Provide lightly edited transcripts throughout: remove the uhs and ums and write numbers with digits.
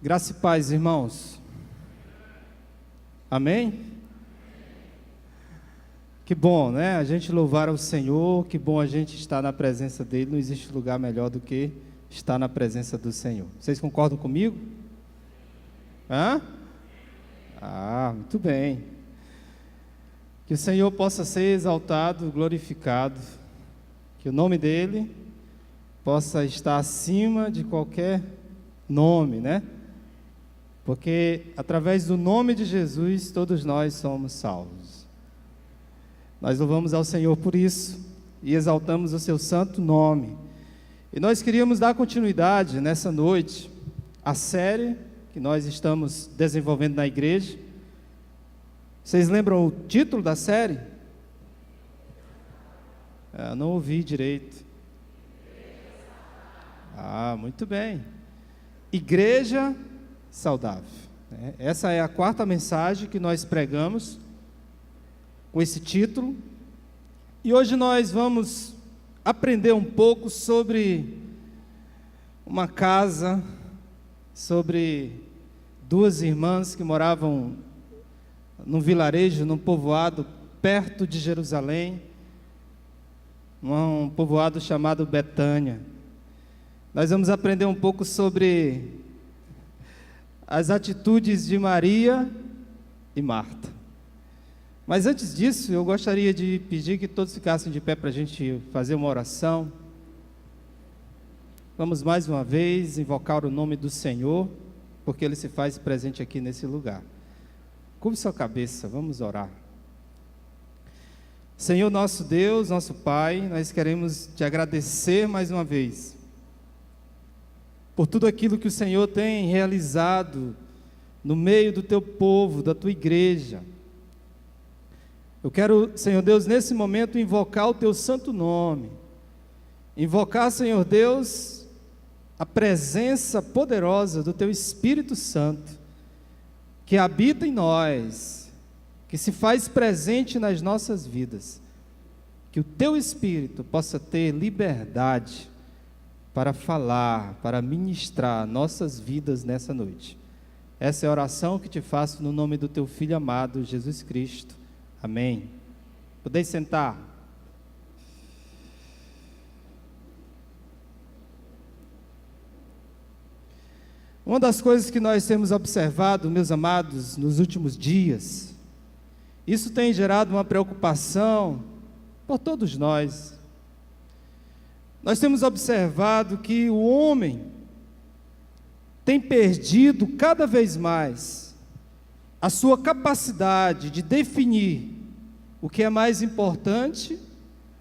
Graça e paz, irmãos. Amém? Que bom, né? A gente louvar ao Senhor, que bom a gente estar na presença dEle. Não existe lugar melhor do que estar na presença do Senhor. Vocês concordam comigo? Hã? Muito bem. Que o Senhor possa ser exaltado, glorificado. Que o nome dEle possa estar acima de qualquer nome, né? Porque através do nome de Jesus, todos nós somos salvos. Nós louvamos ao Senhor por isso e exaltamos o seu santo nome. E nós queríamos dar continuidade nessa noite à série que nós estamos desenvolvendo na igreja. Vocês lembram o título da série? Não ouvi direito. Muito bem. Igreja saudável. Essa é a quarta mensagem que nós pregamos com esse título. E hoje nós vamos aprender um pouco sobre uma casa, sobre duas irmãs que moravam num vilarejo, num povoado perto de Jerusalém, um povoado chamado Betânia. Nós vamos aprender um pouco sobre as atitudes de Maria e Marta. Mas antes disso, eu gostaria de pedir que todos ficassem de pé para a gente fazer uma oração. Vamos mais uma vez invocar o nome do Senhor, porque Ele se faz presente aqui nesse lugar. Curve sua cabeça, vamos orar. Senhor nosso Deus, nosso Pai, nós queremos te agradecer mais uma vez por tudo aquilo que o Senhor tem realizado no meio do teu povo, da tua igreja. Eu quero, Senhor Deus, nesse momento invocar o teu santo nome, invocar, Senhor Deus, a presença poderosa do teu Espírito Santo, que habita em nós, que se faz presente nas nossas vidas, que o teu Espírito possa ter liberdade para falar, para ministrar nossas vidas nessa noite. Essa é a oração que te faço no nome do teu Filho amado, Jesus Cristo. Amém. Podeis sentar. Uma das coisas que nós temos observado, meus amados, nos últimos dias, isso tem gerado uma preocupação por todos nós. Nós temos observado que o homem tem perdido cada vez mais a sua capacidade de definir o que é mais importante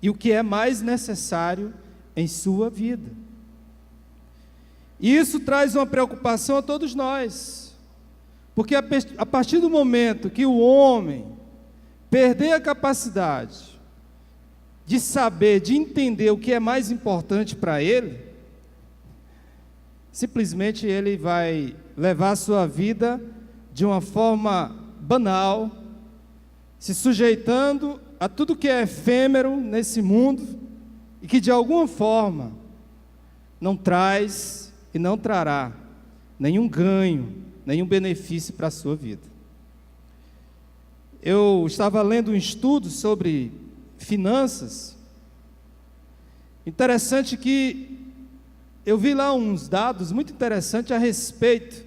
e o que é mais necessário em sua vida. E isso traz uma preocupação a todos nós, porque a partir do momento que o homem perder a capacidade de saber, de entender o que é mais importante para ele, simplesmente ele vai levar a sua vida de uma forma banal, se sujeitando a tudo que é efêmero nesse mundo e que de alguma forma não traz e não trará nenhum ganho, nenhum benefício para a sua vida. Eu estava lendo um estudo sobre finanças. Interessante que eu vi lá uns dados muito interessantes a respeito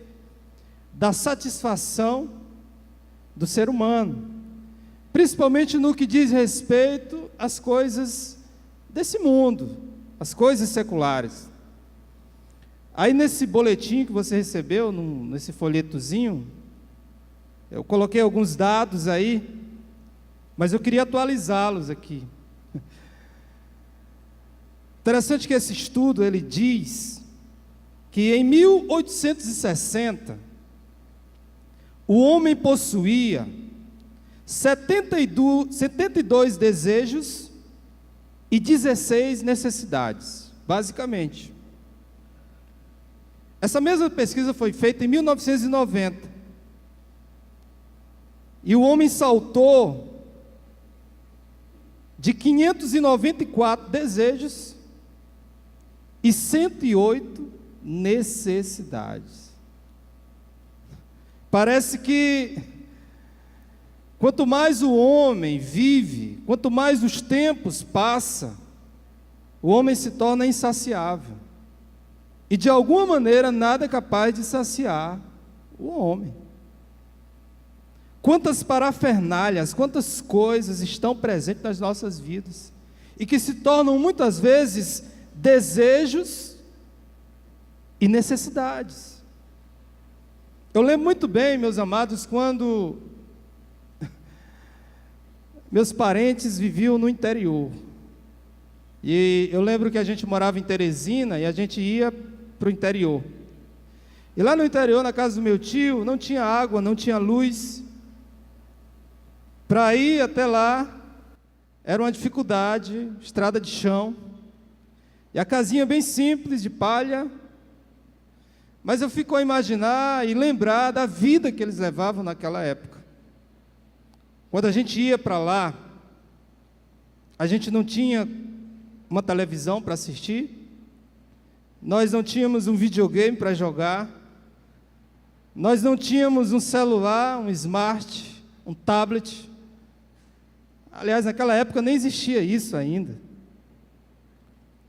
da satisfação do ser humano, principalmente no que diz respeito às coisas desse mundo, as coisas seculares. Aí nesse boletim que você recebeu, nesse folhetozinho, eu coloquei alguns dados aí, mas eu queria atualizá-los aqui. Interessante que esse estudo, ele diz que em 1860, o homem possuía 72 desejos e 16 necessidades, basicamente. Essa mesma pesquisa foi feita em 1990. E o homem saltou de 594 desejos e 108 necessidades. Parece que quanto mais o homem vive, quanto mais os tempos passam, o homem se torna insaciável. E de alguma maneira nada é capaz de saciar o homem. Quantas parafernálias, quantas coisas estão presentes nas nossas vidas e que se tornam muitas vezes desejos e necessidades. Eu lembro muito bem, meus amados, quando meus parentes viviam no interior. E eu lembro que a gente morava em Teresina e a gente ia para o interior. E lá no interior, na casa do meu tio, não tinha água, não tinha luz. Para ir até lá, era uma dificuldade, estrada de chão. E a casinha bem simples, de palha. Mas eu fico a imaginar e lembrar da vida que eles levavam naquela época. Quando a gente ia para lá, a gente não tinha uma televisão para assistir, nós não tínhamos um videogame para jogar, nós não tínhamos um celular, um smart, um tablet. Aliás, naquela época nem existia isso ainda.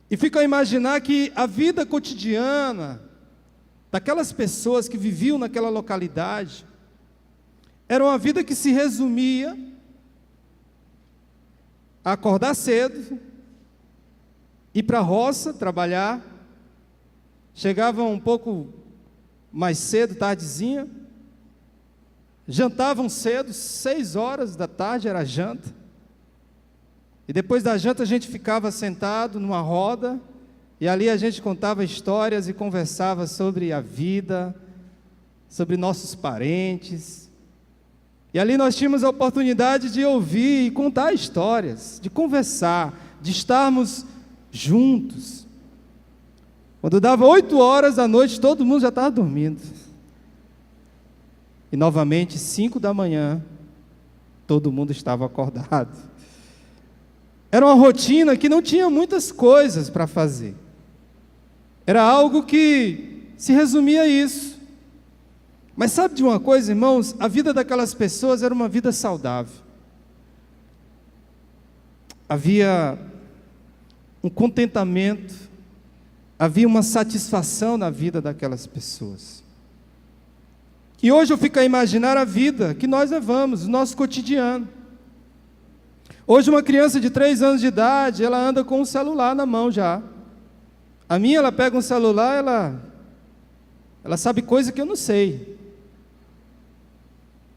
E fico a imaginar que a vida cotidiana daquelas pessoas que viviam naquela localidade era uma vida que se resumia a acordar cedo, ir para a roça trabalhar, chegavam um pouco mais cedo, tardezinha, jantavam cedo, 6 horas da tarde era a janta, e depois da janta a gente ficava sentado numa roda, e ali a gente contava histórias e conversava sobre a vida, sobre nossos parentes, e ali nós tínhamos a oportunidade de ouvir e contar histórias, de conversar, de estarmos juntos. Quando dava 8 horas da noite, todo mundo já estava dormindo. E novamente, 5 da manhã, todo mundo estava acordado. Era uma rotina que não tinha muitas coisas para fazer. Era algo que se resumia a isso. Mas sabe de uma coisa, irmãos? A vida daquelas pessoas era uma vida saudável. Havia um contentamento, havia uma satisfação na vida daquelas pessoas. E hoje eu fico a imaginar a vida que nós levamos, o nosso cotidiano. Hoje uma criança de 3 anos de idade, ela anda com um celular na mão já. A minha, ela pega um celular, ela sabe coisa que eu não sei.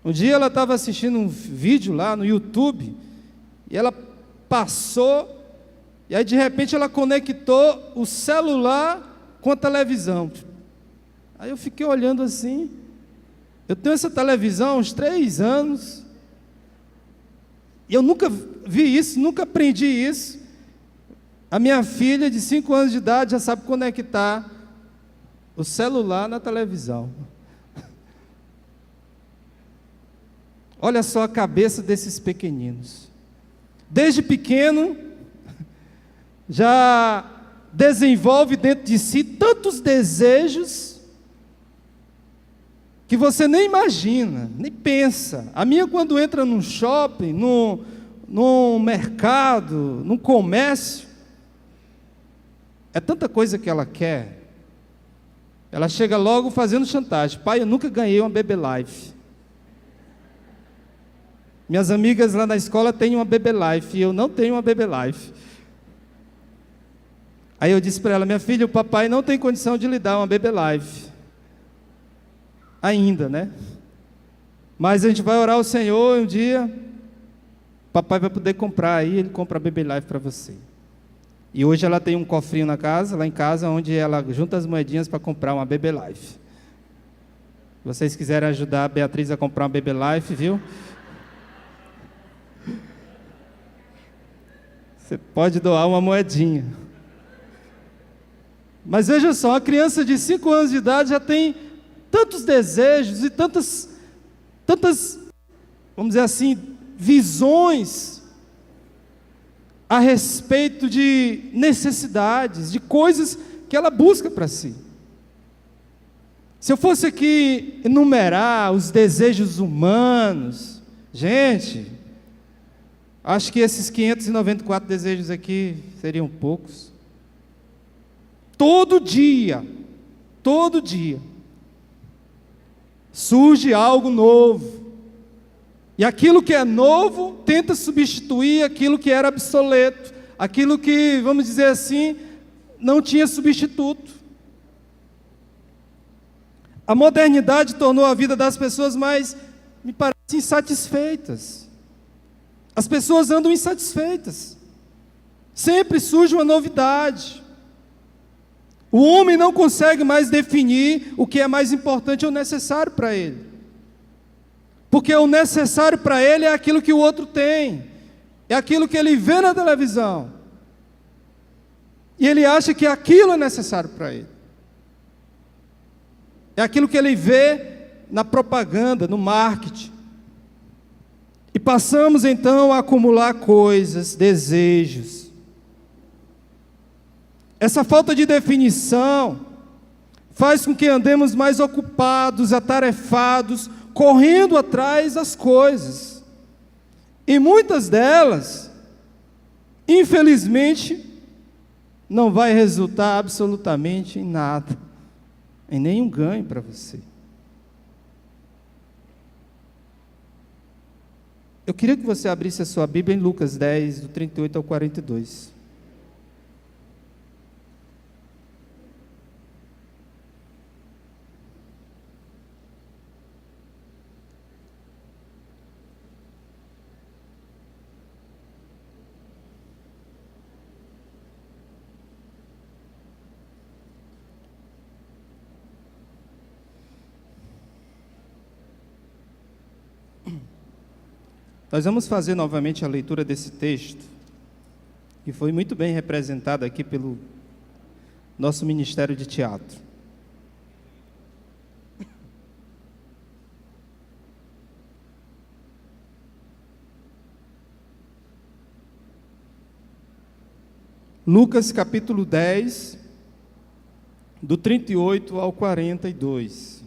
Um dia ela estava assistindo um vídeo lá no YouTube, e ela passou, e aí de repente ela conectou o celular com a televisão. Aí eu fiquei olhando assim, eu tenho essa televisão há uns 3 anos, e eu nunca vi isso, nunca aprendi isso. A minha filha de 5 anos de idade já sabe conectar o celular na televisão. Olha só a cabeça desses pequeninos. Desde pequeno, já desenvolve dentro de si tantos desejos que você nem imagina, nem pensa. A minha, quando entra num shopping, num mercado, num comércio, é tanta coisa que ela quer. Ela chega logo fazendo chantagem. Pai, eu nunca ganhei uma Baby Life. Minhas amigas lá na escola têm uma Baby Life e eu não tenho uma Baby Life. Aí eu disse para ela: minha filha, o papai não tem condição de lhe dar uma Baby Life. Ainda, né? Mas a gente vai orar ao Senhor e um dia o papai vai poder comprar, aí ele compra a Baby Life para você. E hoje ela tem um cofrinho lá em casa, onde ela junta as moedinhas para comprar uma Baby Life. Se vocês quiserem ajudar a Beatriz a comprar uma Baby Life, viu? Você pode doar uma moedinha. Mas veja só, a criança de 5 anos de idade já tem tantos desejos e tantas, vamos dizer assim, visões a respeito de necessidades, de coisas que ela busca para si. Se eu fosse aqui enumerar os desejos humanos, gente, acho que esses 594 desejos aqui seriam poucos. Todo dia, surge algo novo. E aquilo que é novo tenta substituir aquilo que era obsoleto, aquilo que, vamos dizer assim, não tinha substituto. A modernidade tornou a vida das pessoas mais, me parece, insatisfeitas. As pessoas andam insatisfeitas. Sempre surge uma novidade. O homem não consegue mais definir o que é mais importante ou necessário para ele. Porque o necessário para ele é aquilo que o outro tem, é aquilo que ele vê na televisão. E ele acha que aquilo é necessário para ele. É aquilo que ele vê na propaganda, no marketing. E passamos então a acumular coisas, desejos. Essa falta de definição faz com que andemos mais ocupados, atarefados, correndo atrás das coisas. E muitas delas, infelizmente, não vai resultar absolutamente em nada, em nenhum ganho para você. Eu queria que você abrisse a sua Bíblia em Lucas 10, do 38 ao 42. Nós vamos fazer novamente a leitura desse texto, que foi muito bem representado aqui pelo nosso Ministério de Teatro. Lucas capítulo 10, do 38 ao 42.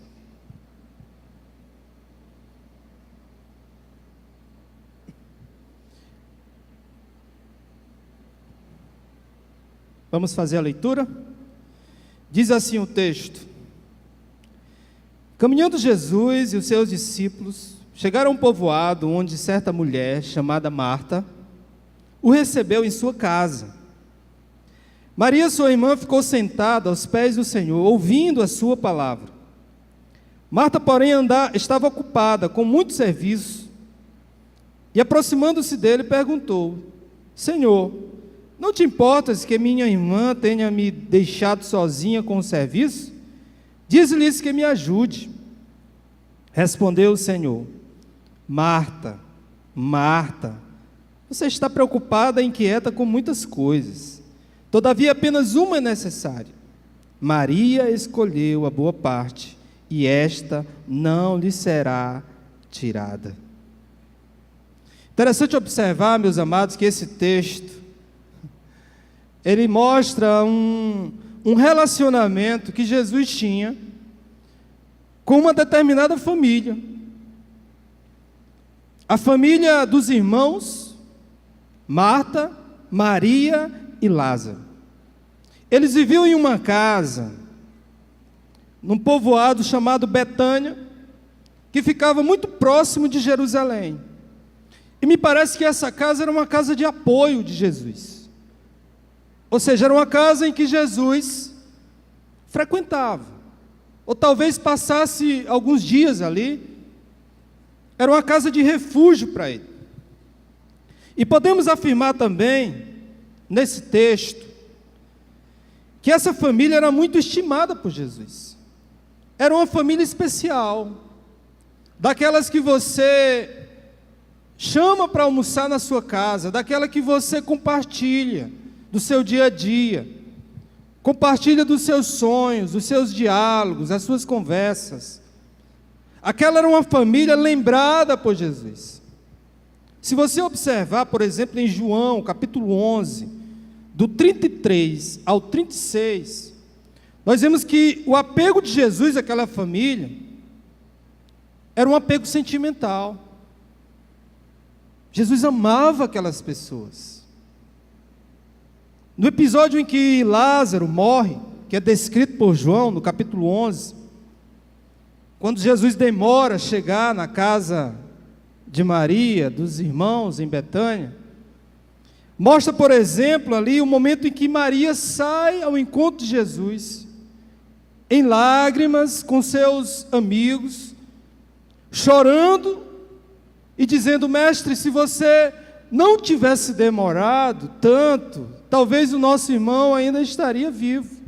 Vamos fazer a leitura? Diz assim o texto: Caminhando Jesus e os seus discípulos chegaram a um povoado onde certa mulher, chamada Marta, o recebeu em sua casa. Maria, sua irmã, ficou sentada aos pés do Senhor, ouvindo a sua palavra. Marta, porém, estava ocupada com muito serviço, e aproximando-se dele, perguntou: Senhor, não te importas que minha irmã tenha me deixado sozinha com o serviço? Diz-lhes que me ajude. Respondeu o Senhor: Marta, Marta, você está preocupada e inquieta com muitas coisas. Todavia apenas uma é necessária. Maria escolheu a boa parte, e esta não lhe será tirada. Interessante observar, meus amados, que esse texto ele mostra um relacionamento que Jesus tinha com uma determinada família. A família dos irmãos Marta, Maria e Lázaro. Eles viviam em uma casa, num povoado chamado Betânia, que ficava muito próximo de Jerusalém. E me parece que essa casa era uma casa de apoio de Jesus. Ou seja, era uma casa em que Jesus frequentava, ou talvez passasse alguns dias ali. Era uma casa de refúgio para ele. E podemos afirmar também, nesse texto, que essa família era muito estimada por Jesus. Era uma família especial, daquelas que você chama para almoçar na sua casa, daquela que você compartilha do seu dia a dia, compartilha dos seus sonhos, dos seus diálogos, as suas conversas. Aquela era uma família lembrada por Jesus. Se você observar, por exemplo, em João, capítulo 11, do 33 ao 36, nós vemos que o apego de Jesus àquela família era um apego sentimental. Jesus amava aquelas pessoas. No episódio em que Lázaro morre, que é descrito por João, no capítulo 11, quando Jesus demora a chegar na casa de Maria, dos irmãos em Betânia, mostra, por exemplo, ali o momento em que Maria sai ao encontro de Jesus, em lágrimas, com seus amigos, chorando e dizendo: mestre, se você não tivesse demorado tanto, talvez o nosso irmão ainda estaria vivo.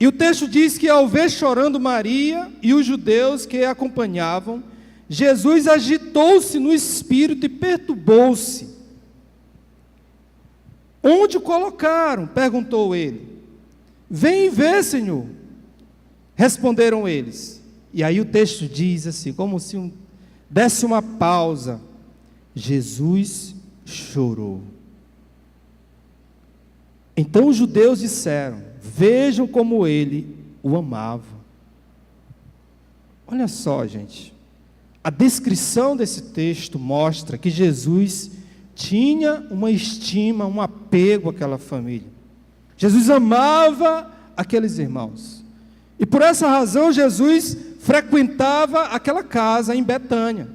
E o texto diz que ao ver chorando Maria e os judeus que a acompanhavam, Jesus agitou-se no espírito e perturbou-se. Onde o colocaram? Perguntou ele. Vem ver, Senhor. Responderam eles. E aí o texto diz assim, como se desse uma pausa. Jesus chorou. Então os judeus disseram: vejam como ele o amava. Olha só, gente. A descrição desse texto mostra que Jesus tinha uma estima, um apego àquela família. Jesus amava aqueles irmãos. E por essa razão Jesus frequentava aquela casa em Betânia.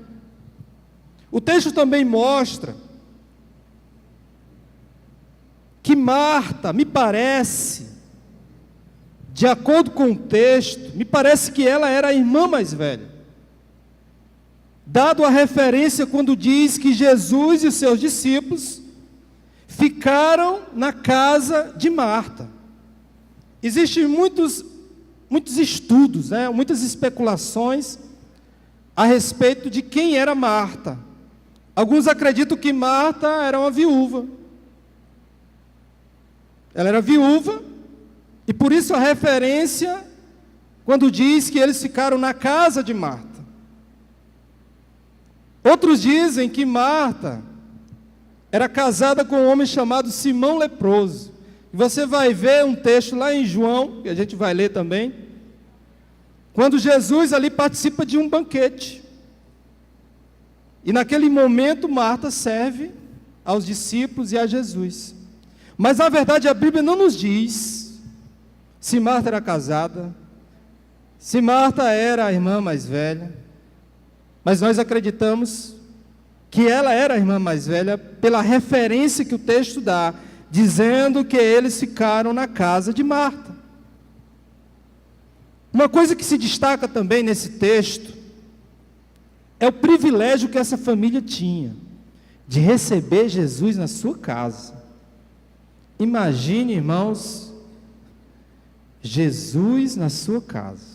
O texto também mostra que Marta, me parece, de acordo com o texto, me parece que ela era a irmã mais velha. Dado a referência quando diz que Jesus e seus discípulos ficaram na casa de Marta. Existem muitos estudos, muitas especulações a respeito de quem era Marta. Alguns acreditam que Marta era uma viúva. Ela era viúva, e por isso a referência quando diz que eles ficaram na casa de Marta. Outros dizem que Marta era casada com um homem chamado Simão leproso. Você vai ver um texto lá em João, que a gente vai ler também, quando Jesus ali participa de um banquete. E naquele momento Marta serve aos discípulos e a Jesus. Mas na verdade a Bíblia não nos diz se Marta era casada, se Marta era a irmã mais velha. Mas nós acreditamos que ela era a irmã mais velha pela referência que o texto dá, dizendo que eles ficaram na casa de Marta. Uma coisa que se destaca também nesse texto é o privilégio que essa família tinha de receber Jesus na sua casa. Imagine, irmãos, Jesus na sua casa.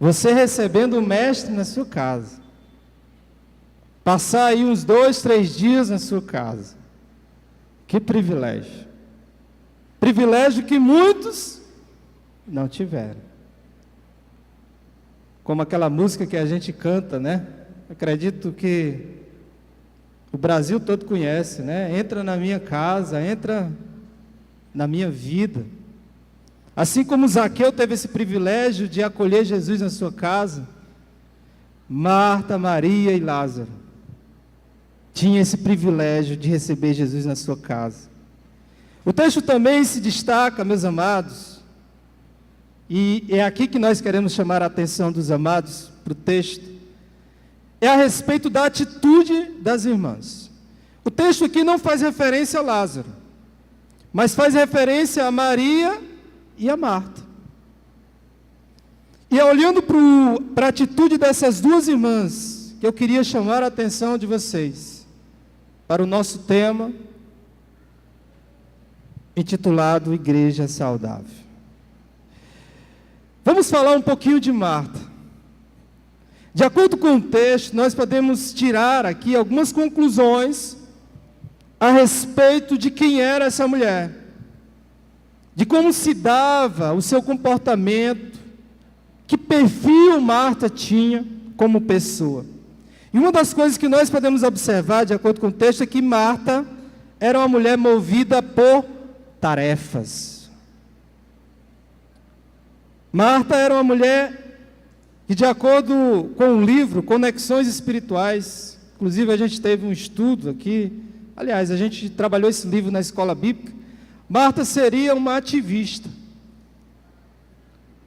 Você recebendo o mestre na sua casa. Passar aí uns 2, 3 dias na sua casa. Que privilégio. Privilégio que muitos não tiveram. Como aquela música que a gente canta, né? Acredito que o Brasil todo conhece, né? Entra na minha casa, entra na minha vida. Assim como Zaqueu teve esse privilégio de acolher Jesus na sua casa, Marta, Maria e Lázaro tinham esse privilégio de receber Jesus na sua casa. O texto também se destaca, meus amados, e é aqui que nós queremos chamar a atenção dos amados para o texto, é a respeito da atitude das irmãs. O texto aqui não faz referência a Lázaro, mas faz referência a Maria e a Marta. E é olhando para a atitude dessas duas irmãs que eu queria chamar a atenção de vocês para o nosso tema intitulado Igreja Saudável. Vamos falar um pouquinho de Marta. De acordo com o texto, nós podemos tirar aqui algumas conclusões a respeito de quem era essa mulher, de como se dava o seu comportamento, que perfil Marta tinha como pessoa. E uma das coisas que nós podemos observar, de acordo com o texto, é que Marta era uma mulher movida por tarefas. Marta era uma mulher que, de acordo com o livro Conexões Espirituais, inclusive a gente teve um estudo aqui, aliás, a gente trabalhou esse livro na escola bíblica. Marta seria uma ativista,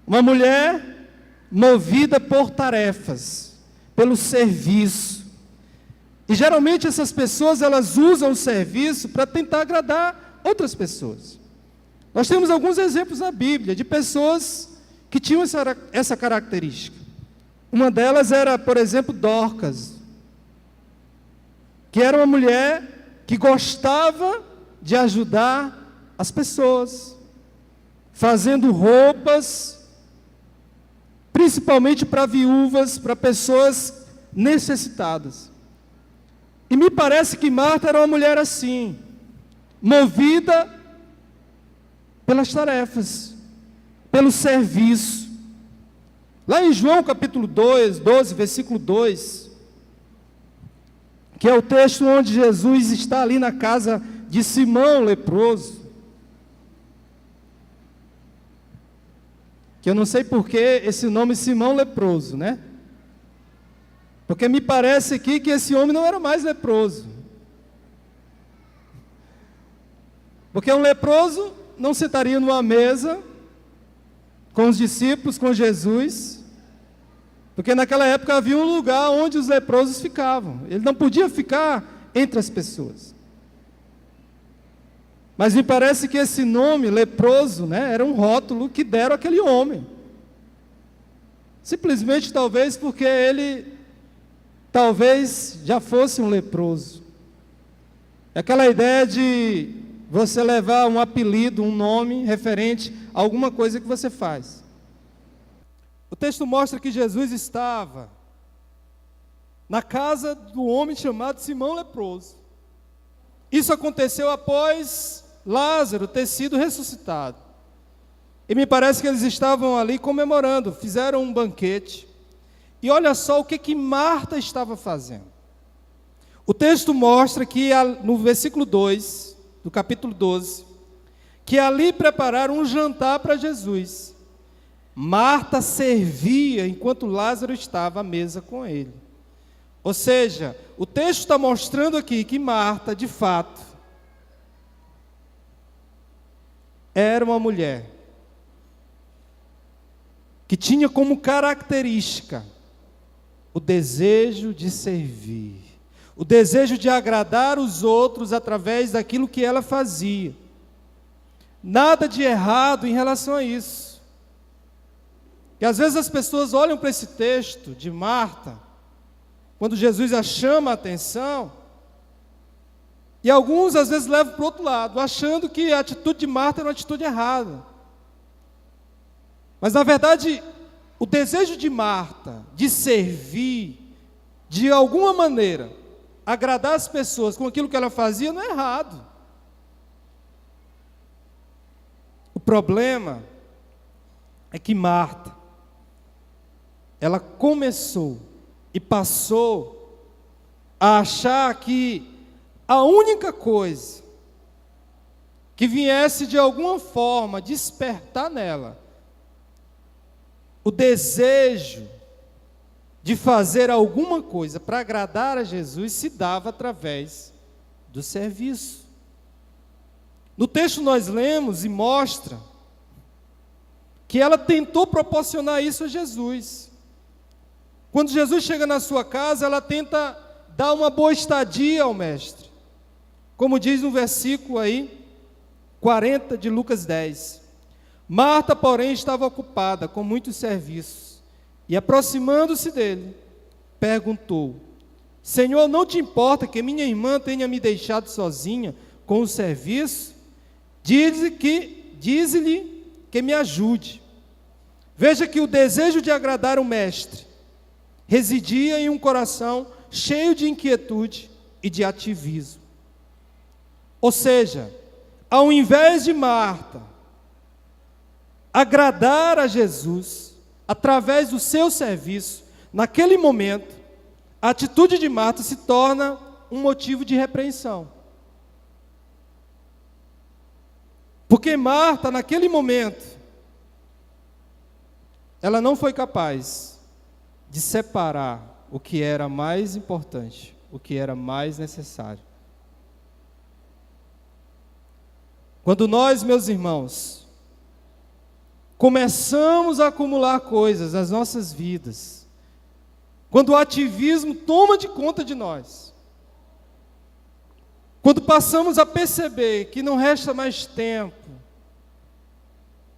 uma mulher movida por tarefas, pelo serviço. E geralmente essas pessoas, elas usam o serviço para tentar agradar outras pessoas. Nós temos alguns exemplos na Bíblia de pessoas que tinham essa característica. Uma delas era, por exemplo, Dorcas, que era uma mulher que gostava de ajudar as pessoas, fazendo roupas, principalmente para viúvas, para pessoas necessitadas. E me parece que Marta era uma mulher assim, movida pelas tarefas, pelo serviço. Lá em João capítulo 12, versículo 2, que é o texto onde Jesus está ali na casa de Simão leproso, que eu não sei por que esse nome Simão leproso, né? Porque me parece aqui que esse homem não era mais leproso. Porque um leproso não sentaria numa mesa com os discípulos, com Jesus, porque naquela época havia um lugar onde os leprosos ficavam. Ele não podia ficar entre as pessoas. Mas me parece que esse nome, leproso, né, era um rótulo que deram àquele homem. Simplesmente talvez porque ele talvez já fosse um leproso. Aquela ideia de você levar um apelido, um nome referente a alguma coisa que você faz. O texto mostra que Jesus estava na casa do homem chamado Simão leproso. Isso aconteceu após Lázaro ter sido ressuscitado. E me parece que eles estavam ali comemorando, fizeram um banquete. E olha só o que Marta estava fazendo. O texto mostra que no versículo 2, do capítulo 12, que ali prepararam um jantar para Jesus. Marta servia enquanto Lázaro estava à mesa com ele. Ou seja, o texto está mostrando aqui que Marta, de fato, era uma mulher que tinha como característica o desejo de servir, o desejo de agradar os outros através daquilo que ela fazia. Nada de errado em relação a isso. E às vezes as pessoas olham para esse texto de Marta, quando Jesus a chama a atenção, e alguns às vezes levam para o outro lado, achando que a atitude de Marta era uma atitude errada. Mas na verdade, o desejo de Marta de servir, de alguma maneira, agradar as pessoas com aquilo que ela fazia, não é errado. O problema é que Marta, ela começou e passou a achar que a única coisa que viesse de alguma forma despertar nela o desejo de fazer alguma coisa para agradar a Jesus se dava através do serviço. No texto nós lemos e mostra que ela tentou proporcionar isso a Jesus. Quando Jesus chega na sua casa, ela tenta dar uma boa estadia ao mestre. Como diz no versículo aí, 40 de Lucas 10. Marta, porém, estava ocupada com muitos serviços, e aproximando-se dele, perguntou: Senhor, não te importa que minha irmã tenha me deixado sozinha com o serviço? Diz-lhe que me ajude. Veja que o desejo de agradar o mestre residia em um coração cheio de inquietude e de ativismo. Ou seja, ao invés de Marta agradar a Jesus através do seu serviço, naquele momento, a atitude de Marta se torna um motivo de repreensão. Porque Marta, naquele momento, ela não foi capaz de separar o que era mais importante, o que era mais necessário. Quando nós, meus irmãos, começamos a acumular coisas nas nossas vidas, quando o ativismo toma de conta de nós, quando passamos a perceber que não resta mais tempo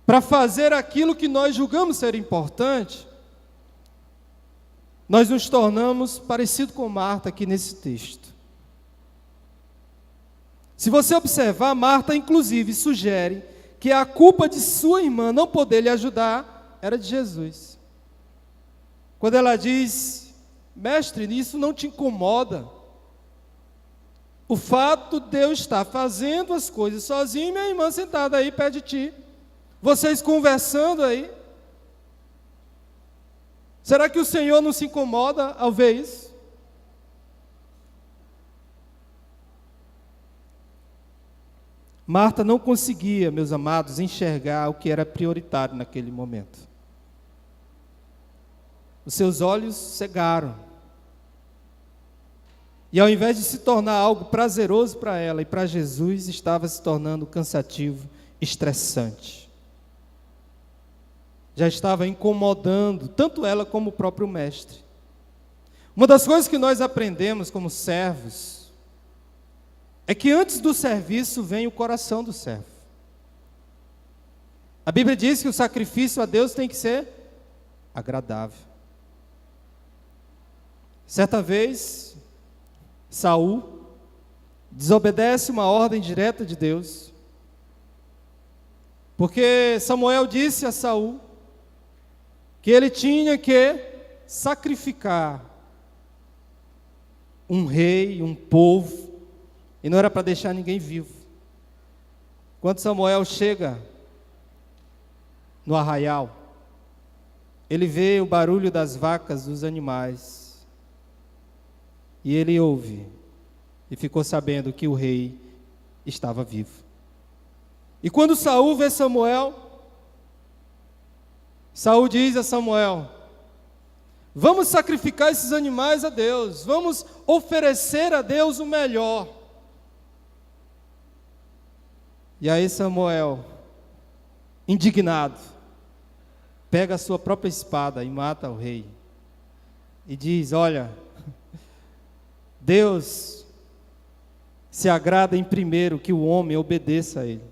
para fazer aquilo que nós julgamos ser importante, nós nos tornamos parecido com Marta aqui nesse texto. Se você observar, Marta inclusive sugere que a culpa de sua irmã não poder lhe ajudar era de Jesus. Quando ela diz: mestre, isso não te incomoda? O fato de eu estar fazendo as coisas sozinho e minha irmã sentada aí perto de ti, vocês conversando aí, será que o Senhor não se incomoda ao ver isso? Marta não conseguia, meus amados, enxergar o que era prioritário naquele momento. Os seus olhos cegaram. E ao invés de se tornar algo prazeroso para ela e para Jesus, estava se tornando cansativo, estressante. Já estava incomodando tanto ela como o próprio mestre. Uma das coisas que nós aprendemos como servos é que antes do serviço vem o coração do servo. A Bíblia diz que o sacrifício a Deus tem que ser agradável. Certa vez, Saul desobedece uma ordem direta de Deus, porque Samuel disse a Saul que ele tinha que sacrificar um rei, um povo, e não era para deixar ninguém vivo. Quando Samuel chega no arraial, ele vê o barulho das vacas, dos animais, e ele ouve, e ficou sabendo que o rei estava vivo. E quando Saul vê Samuel, Saul diz a Samuel: vamos sacrificar esses animais a Deus, vamos oferecer a Deus o melhor. E aí Samuel, indignado, pega a sua própria espada e mata o rei. E diz: olha, Deus se agrada em primeiro que o homem obedeça a Ele.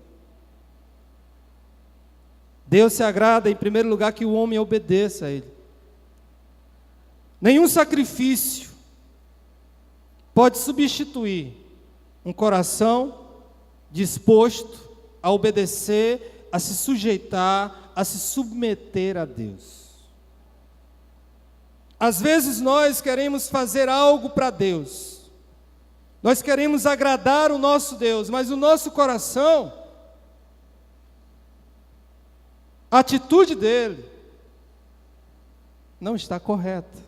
Deus se agrada em primeiro lugar que o homem obedeça a Ele. Nenhum sacrifício pode substituir um coração disposto a obedecer, a se sujeitar, a se submeter a Deus. Às vezes nós queremos fazer algo para Deus, nós queremos agradar o nosso Deus, mas o nosso coração, a atitude dele não está correta.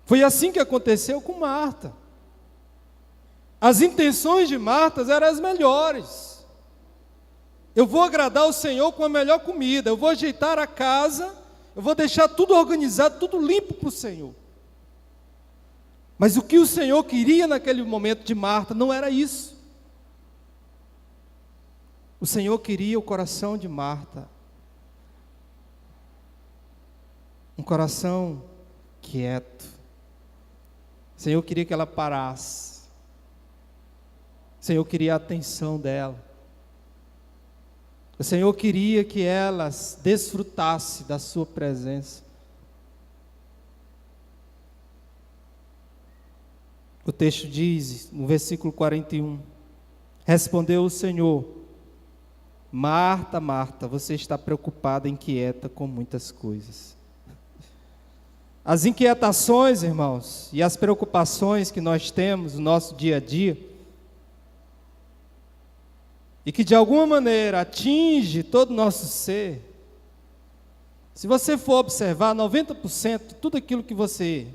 Foi assim que aconteceu com Marta. As intenções de Marta eram as melhores. Eu vou agradar o Senhor com a melhor comida, eu vou ajeitar a casa, eu vou deixar tudo organizado, tudo limpo para o Senhor. Mas o que o Senhor queria naquele momento de Marta não era isso. O Senhor queria o coração de Marta, um coração quieto. O Senhor queria que ela parasse. O Senhor queria a atenção dela. O Senhor queria que ela desfrutasse da sua presença. O texto diz, no versículo 41, respondeu o Senhor: Marta, Marta, você está preocupada, inquieta com muitas coisas. As inquietações, irmãos, e as preocupações que nós temos no nosso dia a dia, e que de alguma maneira atinge todo o nosso ser, se você for observar, 90% de tudo aquilo que você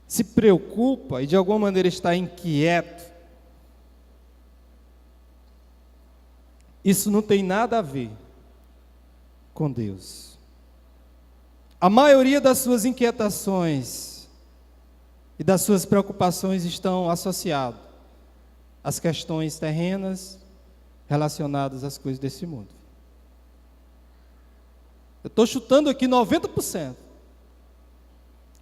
se preocupa e de alguma maneira está inquieto, isso não tem nada a ver com Deus. A maioria das suas inquietações e das suas preocupações estão associadas às questões terrenas relacionadas às coisas desse mundo. Eu estou chutando aqui 90%.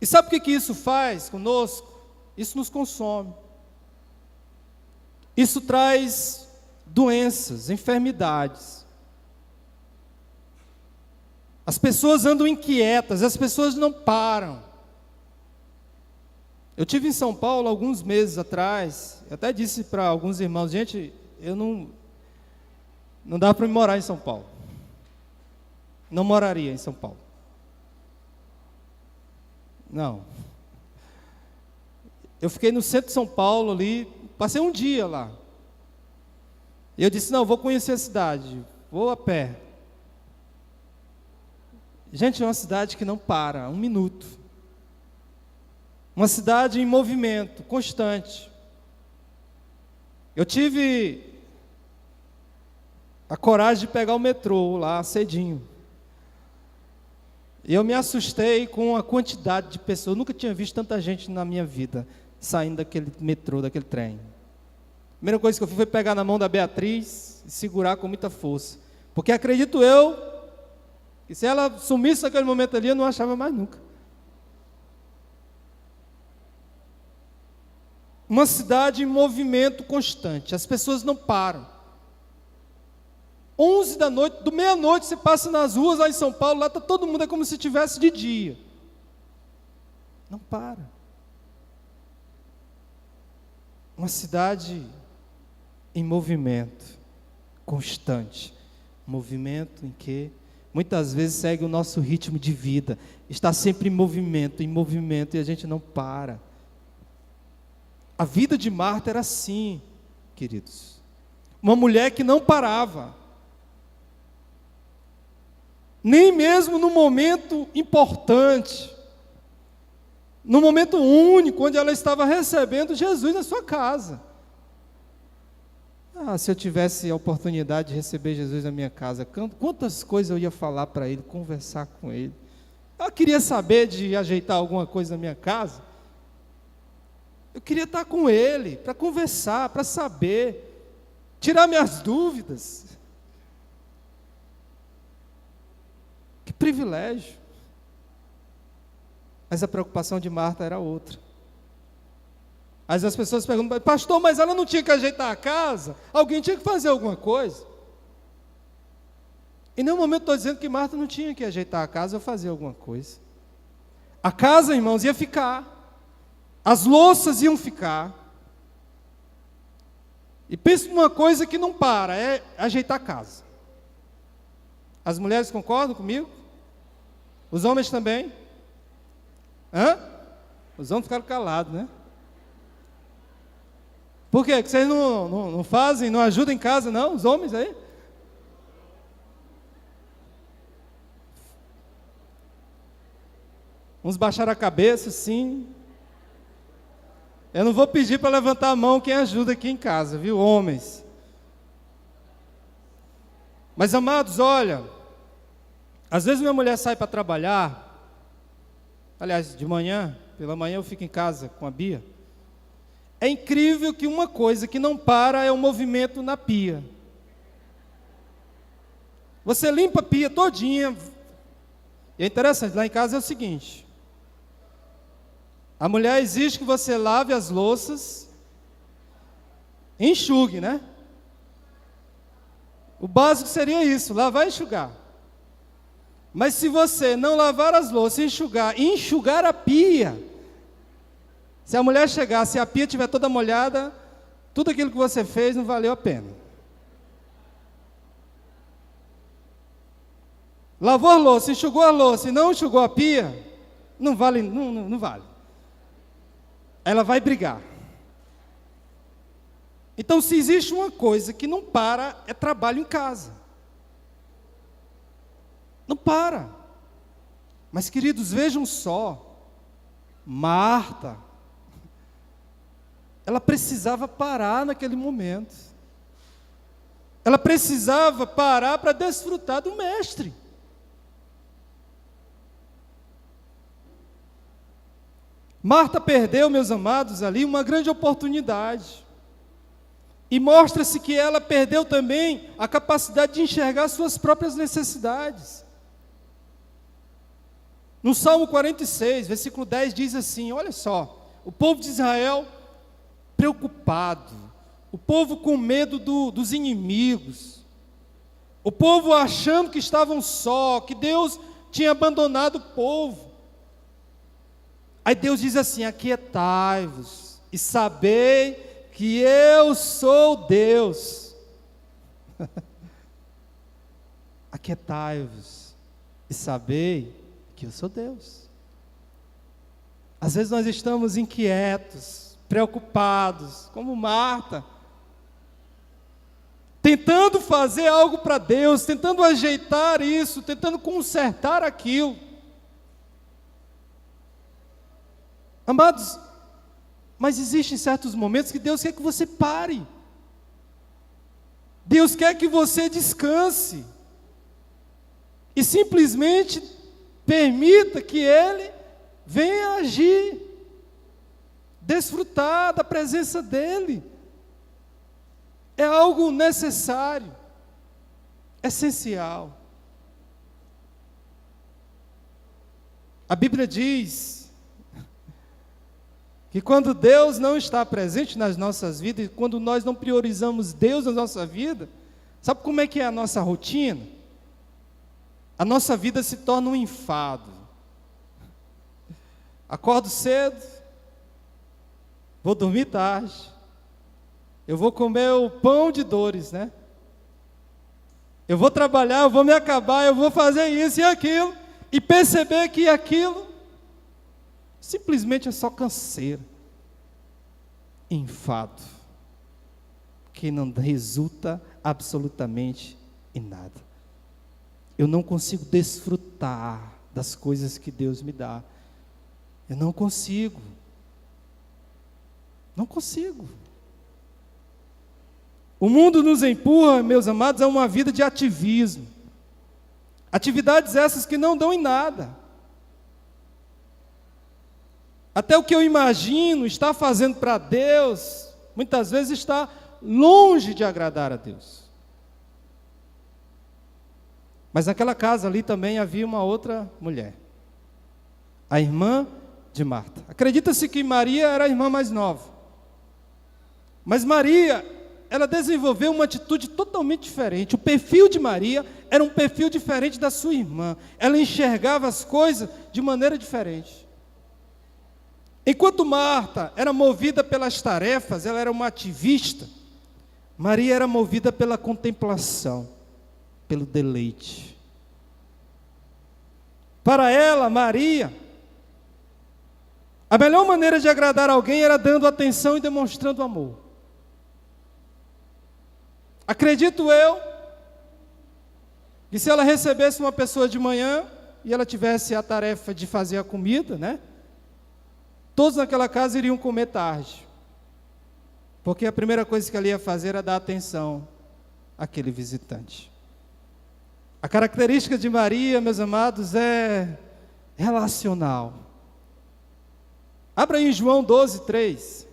E sabe o que isso faz conosco? Isso nos consome. Isso traz doenças, enfermidades. As pessoas andam inquietas, as pessoas não param. Eu tive em São Paulo alguns meses atrás, eu até disse para alguns irmãos, gente, eu não dá para morar em São Paulo. Não moraria em São Paulo. Não. Eu fiquei no centro de São Paulo ali, passei um dia lá. E eu disse, não, vou conhecer a cidade, vou a pé. Gente, é uma cidade que não para, um minuto. Uma cidade em movimento, constante. Eu tive a coragem de pegar o metrô lá cedinho. E eu me assustei com a quantidade de pessoas. Eu nunca tinha visto tanta gente na minha vida saindo daquele metrô, daquele trem. A primeira coisa que eu fiz foi pegar na mão da Beatriz e segurar com muita força. Porque acredito eu que se ela sumisse naquele momento ali, eu não achava mais nunca. Uma cidade em movimento constante. As pessoas não param. 11 da noite, do meia-noite, você passa nas ruas lá em São Paulo, lá está todo mundo, é como se estivesse de dia. Não para. Uma cidade em movimento, constante. Movimento em que muitas vezes segue o nosso ritmo de vida. Está sempre em movimento, e a gente não para. A vida de Marta era assim, queridos. Uma mulher que não parava. Nem mesmo no momento importante, no momento único, onde ela estava recebendo Jesus na sua casa. Se eu tivesse a oportunidade de receber Jesus na minha casa, quantas coisas eu ia falar para ele, conversar com ele. Eu queria saber de ajeitar alguma coisa na minha casa. Eu queria estar com ele, para conversar, para saber, tirar minhas dúvidas. Que privilégio. Mas a preocupação de Marta era outra. As pessoas perguntam, pastor, mas ela não tinha que ajeitar a casa? Alguém tinha que fazer alguma coisa? Em nenhum momento estou dizendo que Marta não tinha que ajeitar a casa ou fazer alguma coisa. A casa, irmãos, ia ficar. As louças iam ficar. E pensa numa coisa que não para, é ajeitar a casa. As mulheres concordam comigo? Os homens também? Os homens ficaram calados, né? Por quê? Que vocês não fazem, não ajudam em casa, não? Os homens aí? Uns baixaram a cabeça, sim. Eu não vou pedir para levantar a mão quem ajuda aqui em casa, viu? Homens. Mas, amados, olha, às vezes minha mulher sai para trabalhar, aliás, de manhã, pela manhã eu fico em casa com a Bia. É incrível que uma coisa que não para é o movimento na pia. Você limpa a pia todinha. E é interessante, lá em casa é o seguinte: a mulher exige que você lave as louças, enxugue, né? O básico seria isso, lavar e enxugar. Mas se você não lavar as louças, enxugar e enxugar a pia, se a mulher chegar, se a pia estiver toda molhada, tudo aquilo que você fez não valeu a pena. Lavou a louça, enxugou a louça e não enxugou a pia, não vale, não vale. Ela vai brigar. Então, se existe uma coisa que não para, é trabalho em casa. Não para. Mas, queridos, vejam só, Marta, ela precisava parar naquele momento. Ela precisava parar para desfrutar do Mestre. Marta perdeu, meus amados, ali uma grande oportunidade. E mostra-se que ela perdeu também a capacidade de enxergar suas próprias necessidades. No Salmo 46, versículo 10 diz assim, olha só, o povo de Israel preocupado, o povo com medo dos inimigos, o povo achando que estavam só, que Deus tinha abandonado o povo. Aí Deus diz assim, aquietai-vos e sabei que eu sou Deus. Aquietai-vos e sabei que eu sou Deus. Às vezes nós estamos inquietos, preocupados, como Marta, tentando fazer algo para Deus, tentando ajeitar isso, tentando consertar aquilo. Amados, mas existem certos momentos que Deus quer que você pare. Deus quer que você descanse. E simplesmente permita que Ele venha agir, desfrutar da presença dEle. É algo necessário, essencial. A Bíblia diz que quando Deus não está presente nas nossas vidas, e quando nós não priorizamos Deus na nossa vida, sabe como é que é a nossa rotina? A nossa vida se torna um enfado. Acordo cedo, vou dormir tarde, eu vou comer o pão de dores, né? Eu vou trabalhar, eu vou me acabar, eu vou fazer isso e aquilo, e perceber que aquilo simplesmente é só canseira, enfado, que não resulta absolutamente em nada. Eu não consigo desfrutar das coisas que Deus me dá. Eu não consigo. Não consigo. O mundo nos empurra, meus amados, a uma vida de ativismo. Atividades essas que não dão em nada. Até o que eu imagino estar fazendo para Deus, muitas vezes está longe de agradar a Deus. Mas naquela casa ali também havia uma outra mulher, a irmã de Marta. Acredita-se que Maria era a irmã mais nova. Mas Maria, ela desenvolveu uma atitude totalmente diferente. O perfil de Maria era um perfil diferente da sua irmã. Ela enxergava as coisas de maneira diferente. Enquanto Marta era movida pelas tarefas, ela era uma ativista, Maria era movida pela contemplação, pelo deleite. Para ela, Maria, a melhor maneira de agradar alguém era dando atenção e demonstrando amor. Acredito eu, que se ela recebesse uma pessoa de manhã, e ela tivesse a tarefa de fazer a comida, né? Todos naquela casa iriam comer tarde, porque a primeira coisa que ela ia fazer era dar atenção àquele visitante. A característica de Maria, meus amados, é relacional. Abra aí em João 12, 3.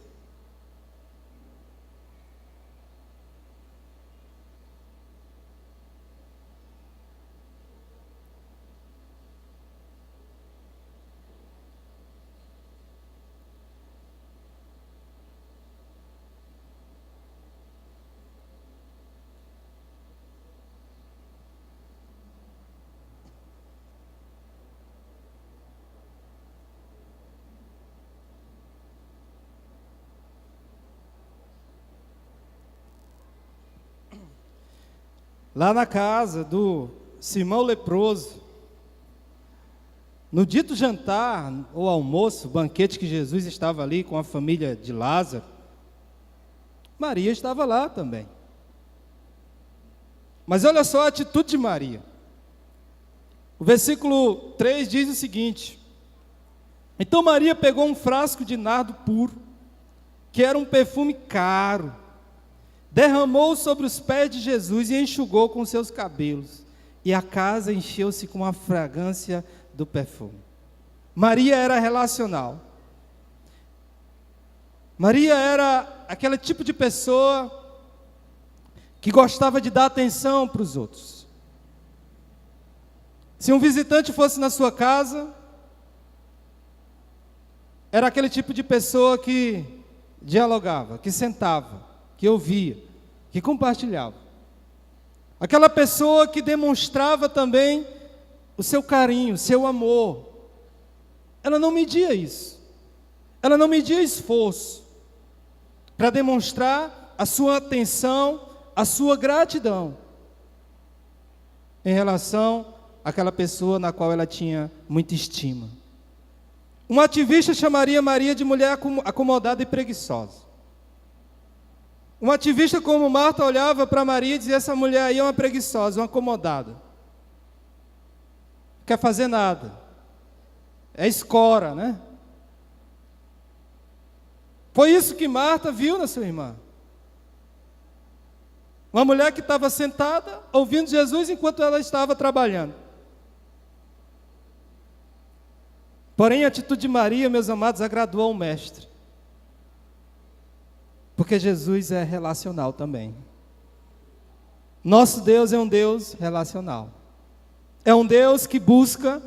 Lá na casa do Simão leproso, no dito jantar ou almoço, banquete que Jesus estava ali com a família de Lázaro, Maria estava lá também. Mas olha só a atitude de Maria. O versículo 3 diz o seguinte: então Maria pegou um frasco de nardo puro, que era um perfume caro, derramou sobre os pés de Jesus e enxugou com seus cabelos, e a casa encheu-se com a fragrância do perfume. Maria era relacional. Maria era aquele tipo de pessoa que gostava de dar atenção para os outros. Se um visitante fosse na sua casa, era aquele tipo de pessoa que dialogava, que sentava, que ouvia, que compartilhava. Aquela pessoa que demonstrava também o seu carinho, o seu amor. Ela não media isso. Ela não media esforço para demonstrar a sua atenção, a sua gratidão em relação àquela pessoa na qual ela tinha muita estima. Um ativista chamaria Maria de mulher acomodada e preguiçosa. Um ativista como Marta olhava para Maria e dizia: essa mulher aí é uma preguiçosa, uma acomodada. Não quer fazer nada. É escora, né? Foi isso que Marta viu na sua irmã. Uma mulher que estava sentada, ouvindo Jesus enquanto ela estava trabalhando. Porém, a atitude de Maria, meus amados, agradou ao Mestre. Porque Jesus é relacional também. Nosso Deus é um Deus relacional. É um Deus que busca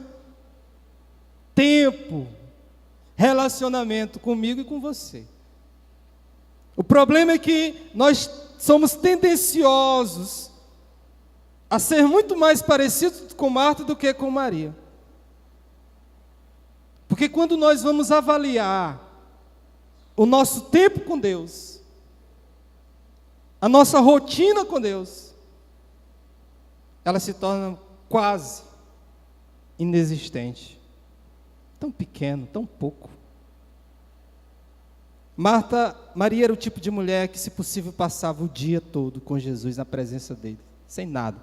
tempo, relacionamento comigo e com você. O problema é que nós somos tendenciosos a ser muito mais parecidos com Marta do que com Maria. Porque quando nós vamos avaliar o nosso tempo com Deus, a nossa rotina com Deus, ela se torna quase inexistente. Tão pequeno, tão pouco. Maria era o tipo de mulher que, se possível, passava o dia todo com Jesus na presença dele, sem nada.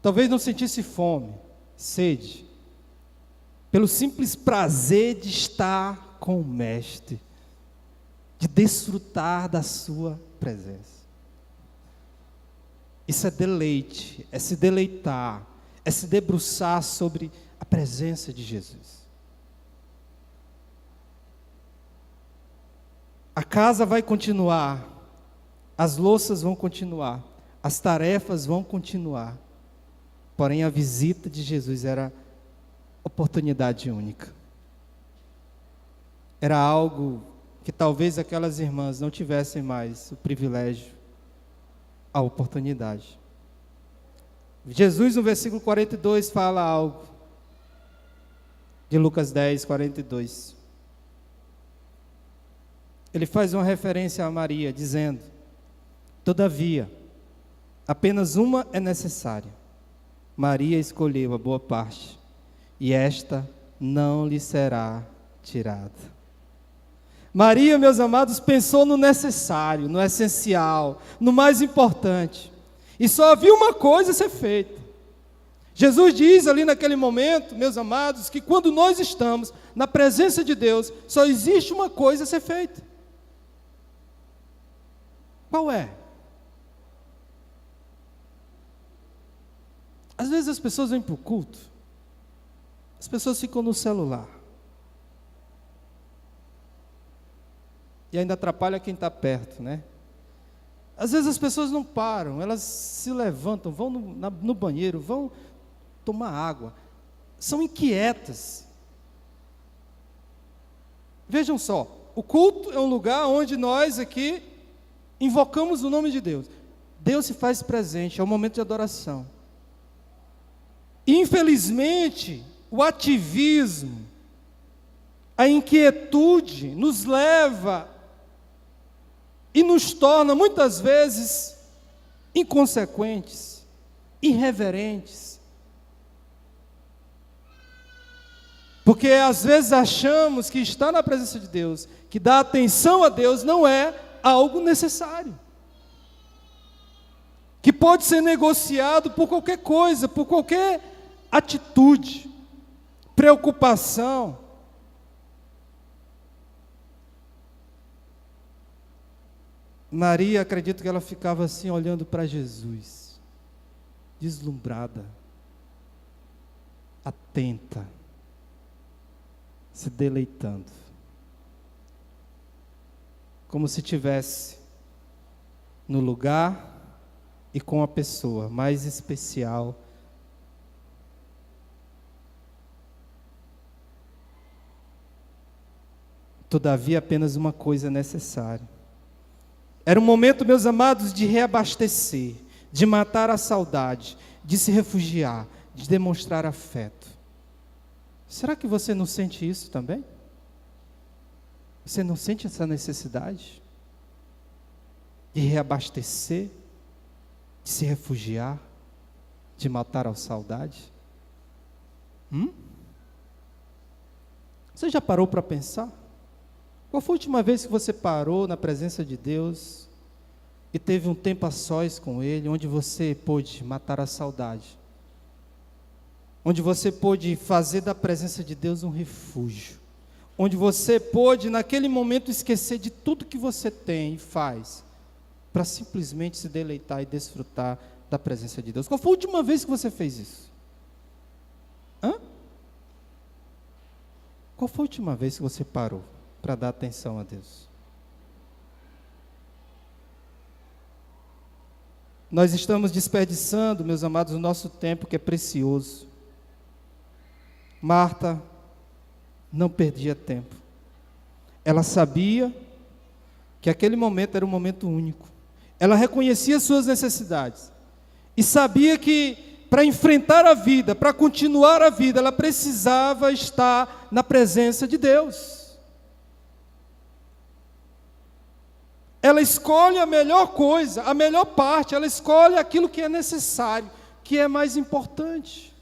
Talvez não sentisse fome, sede, pelo simples prazer de estar com o Mestre, de desfrutar da sua presença. Isso é deleite, é se deleitar, é se debruçar sobre a presença de Jesus. A casa vai continuar, as louças vão continuar, as tarefas vão continuar, porém a visita de Jesus era oportunidade única. Era algo que talvez aquelas irmãs não tivessem mais o privilégio, a oportunidade. Jesus, no versículo 42, fala algo, de Lucas 10, 42. Ele faz uma referência a Maria, dizendo: todavia, apenas uma é necessária. Maria escolheu a boa parte, e esta não lhe será tirada. Maria, meus amados, pensou no necessário, no essencial, no mais importante. E só havia uma coisa a ser feita. Jesus diz ali naquele momento, meus amados, que quando nós estamos na presença de Deus, só existe uma coisa a ser feita. Qual é? Às vezes as pessoas vêm para o culto, as pessoas ficam no celular. E ainda atrapalha quem está perto, né? Às vezes as pessoas não param, elas se levantam, vão no banheiro, vão tomar água. São inquietas. Vejam só, o culto é um lugar onde nós aqui invocamos o nome de Deus. Deus se faz presente, é um momento de adoração. Infelizmente, o ativismo, a inquietude nos leva e nos torna muitas vezes inconsequentes, irreverentes. Porque às vezes achamos que estar na presença de Deus, que dar atenção a Deus não é algo necessário, que pode ser negociado por qualquer coisa, por qualquer atitude, preocupação. Maria, acredito que ela ficava assim olhando para Jesus, deslumbrada, atenta, se deleitando, como se tivesse no lugar e com a pessoa mais especial. Todavia, apenas uma coisa é necessária. Era um momento, meus amados, de reabastecer, de matar a saudade, de se refugiar, de demonstrar afeto. Será que você não sente isso também? Você não sente essa necessidade de reabastecer, de se refugiar, de matar a saudade? Você já parou para pensar? Qual foi a última vez que você parou na presença de Deus e teve um tempo a sós com Ele, onde você pôde matar a saudade? Onde você pôde fazer da presença de Deus um refúgio? Onde você pôde, naquele momento, esquecer de tudo que você tem e faz, para simplesmente se deleitar e desfrutar da presença de Deus? Qual foi a última vez que você fez isso? Qual foi a última vez que você parou para dar atenção a Deus? Nós estamos desperdiçando, meus amados, o nosso tempo, que é precioso. Marta não perdia tempo. Ela sabia que aquele momento era um momento único. Ela reconhecia suas necessidades e sabia que para enfrentar a vida, para continuar a vida, ela precisava estar na presença de Deus. Ela escolhe a melhor coisa, a melhor parte, ela escolhe aquilo que é necessário, que é mais importante.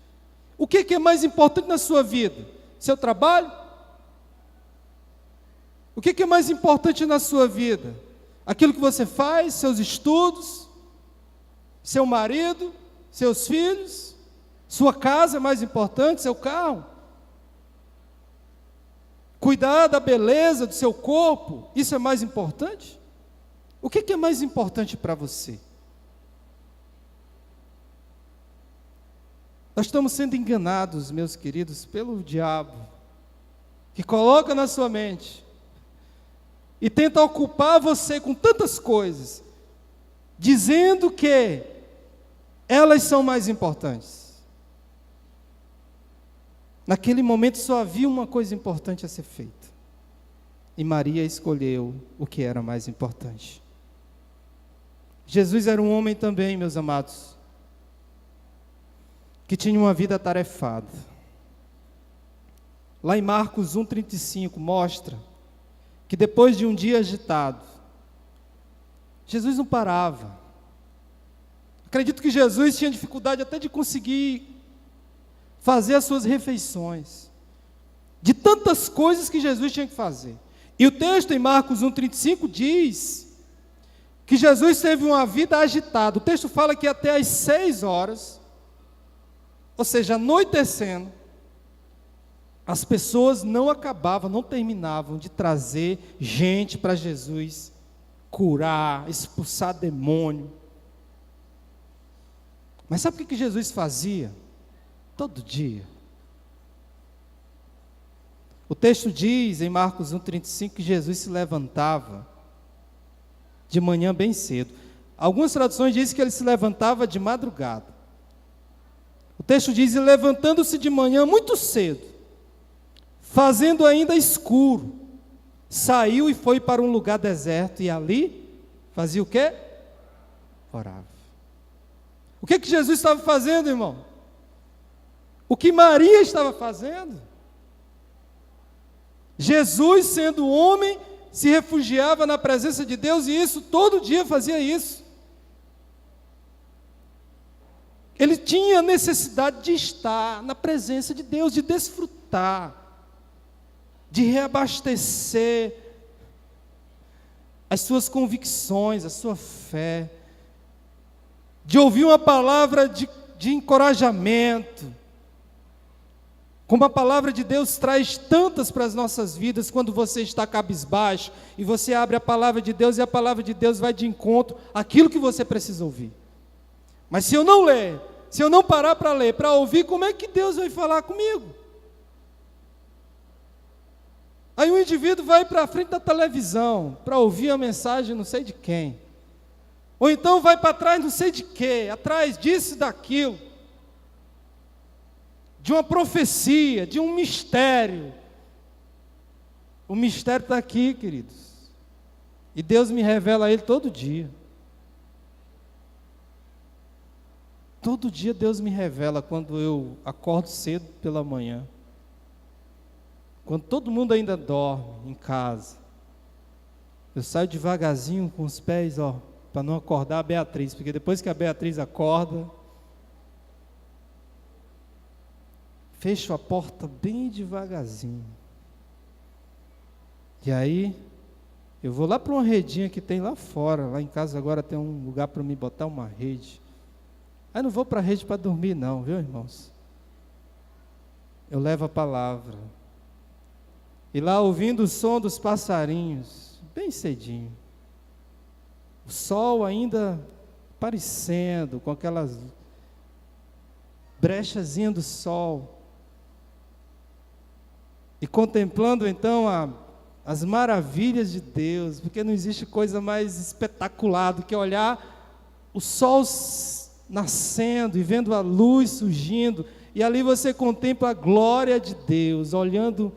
O que é mais importante na sua vida? Seu trabalho? O que é mais importante na sua vida? Aquilo que você faz, seus estudos, seu marido, seus filhos, sua casa é mais importante, seu carro? Cuidar da beleza do seu corpo, isso é mais importante? O que é mais importante para você? Nós estamos sendo enganados, meus queridos, pelo diabo, que coloca na sua mente e tenta ocupar você com tantas coisas, dizendo que elas são mais importantes. Naquele momento só havia uma coisa importante a ser feita, e Maria escolheu o que era mais importante. Jesus era um homem também, meus amados, que tinha uma vida atarefada. Lá em Marcos 1,35 mostra que depois de um dia agitado, Jesus não parava. Acredito que Jesus tinha dificuldade até de conseguir fazer as suas refeições, de tantas coisas que Jesus tinha que fazer. E o texto em Marcos 1,35 diz que Jesus teve uma vida agitada. O texto fala que até às 6 horas, ou seja, anoitecendo, as pessoas não acabavam, não terminavam de trazer gente para Jesus curar, expulsar demônio. Mas sabe o que Jesus fazia? Todo dia. O texto diz em Marcos 1,35 que Jesus se levantava de manhã bem cedo. Algumas traduções dizem que ele se levantava de madrugada. O texto diz: e levantando-se de manhã muito cedo, fazendo ainda escuro, saiu e foi para um lugar deserto, e ali fazia o quê? Orava. O que Jesus estava fazendo, irmão? O que Maria estava fazendo? Jesus, sendo homem, se refugiava na presença de Deus, e isso, todo dia fazia isso. Ele tinha necessidade de estar na presença de Deus, de desfrutar, de reabastecer as suas convicções, a sua fé, de ouvir uma palavra de encorajamento, Como a palavra de Deus traz tantas para as nossas vidas, quando você está cabisbaixo, e você abre a palavra de Deus, e a palavra de Deus vai de encontro àquilo que você precisa ouvir. Mas se eu não ler, se eu não parar para ler, para ouvir, como é que Deus vai falar comigo? Aí o indivíduo vai para a frente da televisão, para ouvir a mensagem não sei de quem. Ou então vai para trás não sei de quê, atrás disso e daquilo. De uma profecia, de um mistério. O mistério está aqui, queridos. E Deus me revela ele todo dia. Todo dia Deus me revela quando eu acordo cedo pela manhã. Quando todo mundo ainda dorme em casa. Eu saio devagarzinho com os pés, para não acordar a Beatriz, porque depois que a Beatriz acorda, fecho a porta bem devagarzinho. E aí, eu vou lá para uma redinha que tem lá fora. Lá em casa agora tem um lugar para me botar uma rede. Aí não vou para a rede para dormir não, viu, irmãos? Eu levo a palavra. E lá ouvindo o som dos passarinhos, bem cedinho. O sol ainda aparecendo, com aquelas brechazinhas do sol. E contemplando então as maravilhas de Deus, porque não existe coisa mais espetacular do que olhar o sol nascendo e vendo a luz surgindo, e ali você contempla a glória de Deus, olhando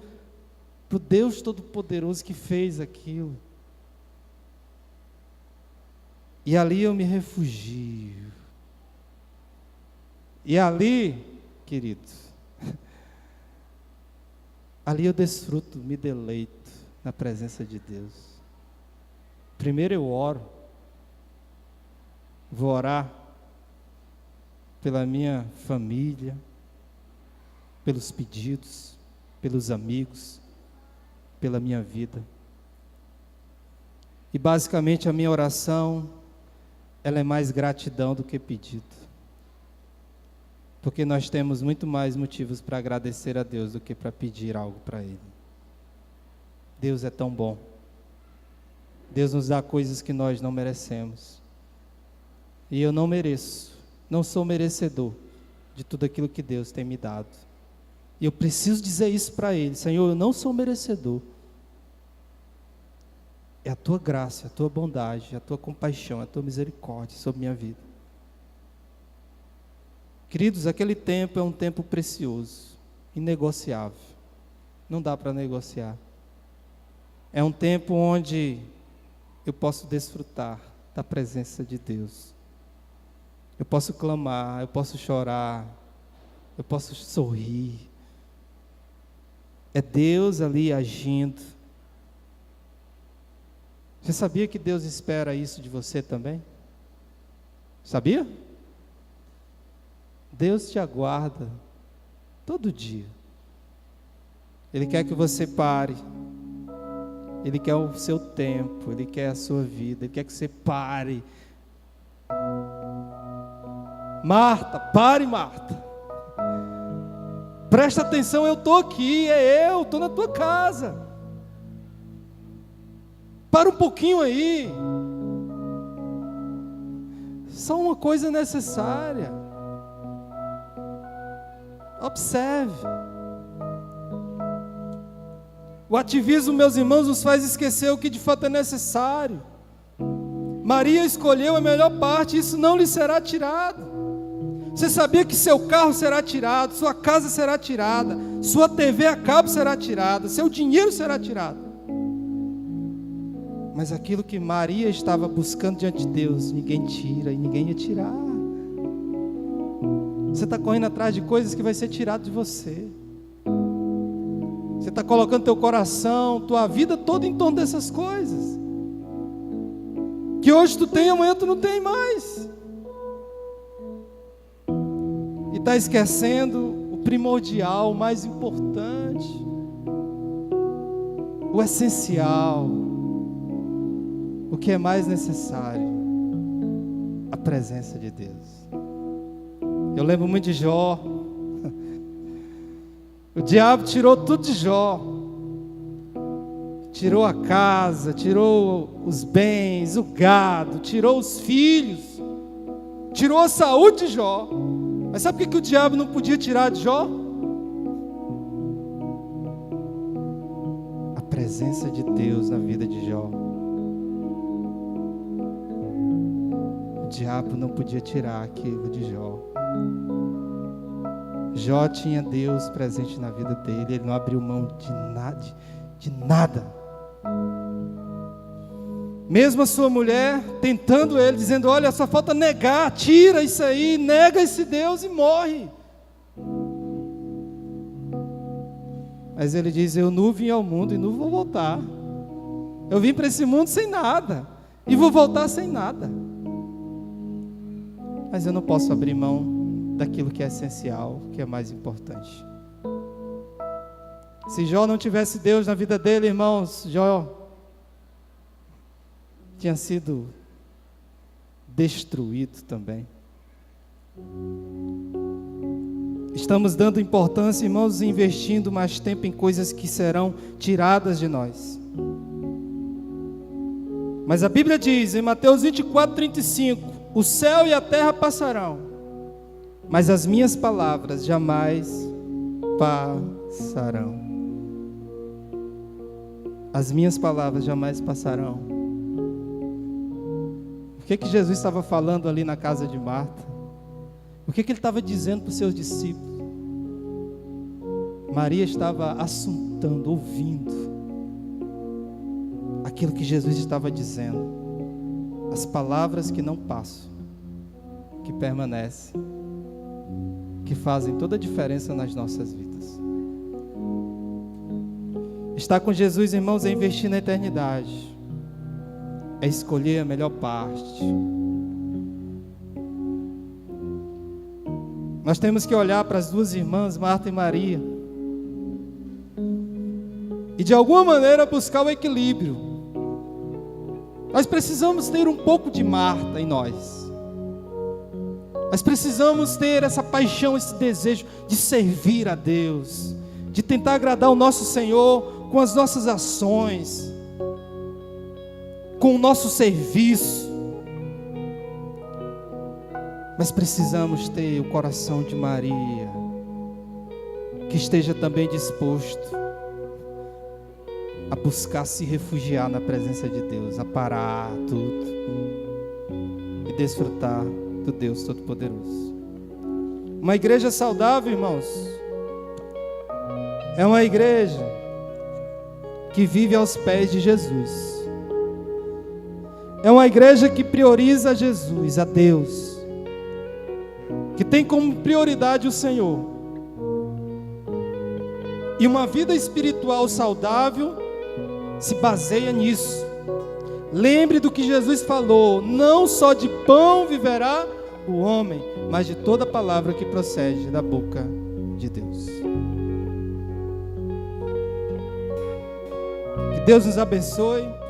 para o Deus Todo-Poderoso que fez aquilo. E ali eu me refugio. E ali, queridos, ali eu desfruto, me deleito na presença de Deus. Primeiro eu oro. Vou orar pela minha família, pelos pedidos, pelos amigos, pela minha vida. E basicamente a minha oração, ela é mais gratidão do que pedido. Porque nós temos muito mais motivos para agradecer a Deus do que para pedir algo para Ele. Deus é tão bom. Deus nos dá coisas que nós não merecemos. E eu não mereço, não sou merecedor de tudo aquilo que Deus tem me dado. E eu preciso dizer isso para Ele: Senhor, eu não sou merecedor. É a Tua graça, a Tua bondade, a Tua compaixão, a Tua misericórdia sobre minha vida. Queridos, aquele tempo é um tempo precioso, inegociável. Não dá para negociar. É um tempo onde eu posso desfrutar da presença de Deus. Eu posso clamar, eu posso chorar, eu posso sorrir. É Deus ali agindo. Você sabia que Deus espera isso de você também? Sabia? Deus te aguarda todo dia. Ele quer que você pare. Ele quer o seu tempo, Ele quer a sua vida, Ele quer que você pare. Marta, pare, Marta. Presta atenção, eu estou aqui, eu estou na tua casa. Para um pouquinho aí. Só uma coisa necessária. Observe. O ativismo, meus irmãos, nos faz esquecer o que de fato é necessário. Maria escolheu a melhor parte, isso não lhe será tirado. Você sabia que seu carro será tirado, sua casa será tirada, sua TV a cabo será tirada, seu dinheiro será tirado. Mas aquilo que Maria estava buscando diante de Deus, ninguém tira e ninguém ia tirar. Você está correndo atrás de coisas que vai ser tirado de você. Você está colocando teu coração, tua vida toda em torno dessas coisas. Que hoje tu tem, amanhã tu não tem mais. E está esquecendo o primordial, o mais importante, o essencial, o que é mais necessário: a presença de Deus. Eu lembro muito de Jó. O diabo tirou tudo de Jó. Tirou a casa, tirou os bens, o gado, tirou os filhos, tirou a saúde de Jó. Mas sabe o que o diabo não podia tirar de Jó? A presença de Deus na vida de Jó. O diabo não podia tirar aquilo de Jó. Jó tinha Deus presente na vida dele, ele não abriu mão de nada. Mesmo a sua mulher tentando ele, dizendo: olha, só falta negar, tira isso aí, nega esse Deus e morre. Mas ele diz: eu nu vim ao mundo e nu vou voltar. Eu vim para esse mundo sem nada e vou voltar sem nada. Mas eu não posso abrir mão daquilo que é essencial, que é mais importante. Se Jó não tivesse Deus na vida dele, irmãos, Jó tinha sido destruído também. Estamos dando importância, irmãos, investindo mais tempo em coisas que serão tiradas de nós. Mas a Bíblia diz em Mateus 24:35: o céu e a terra passarão, mas as minhas palavras jamais passarão. As minhas palavras jamais passarão. O que Jesus estava falando ali na casa de Marta? O que ele estava dizendo para os seus discípulos? Maria estava assuntando, ouvindo aquilo que Jesus estava dizendo. As palavras que não passam, que permanecem, que fazem toda a diferença nas nossas vidas. Estar com Jesus, irmãos, é investir na eternidade. É escolher a melhor parte. Nós temos que olhar para as duas irmãs, Marta e Maria, e de alguma maneira buscar o equilíbrio. Nós precisamos ter um pouco de Marta em nós. Nós precisamos ter essa paixão, esse desejo de servir a Deus, de tentar agradar o nosso Senhor com as nossas ações, com o nosso serviço. Mas precisamos ter o coração de Maria, que esteja também disposto a buscar se refugiar na presença de Deus, a parar tudo e desfrutar do Deus Todo-Poderoso. Uma igreja saudável, irmãos, é uma igreja que vive aos pés de Jesus. É uma igreja que prioriza Jesus, a Deus, que tem como prioridade o Senhor. E uma vida espiritual saudável se baseia nisso. Lembre do que Jesus falou: não só de pão viverá o homem, mas de toda palavra que procede da boca de Deus. Que Deus nos abençoe.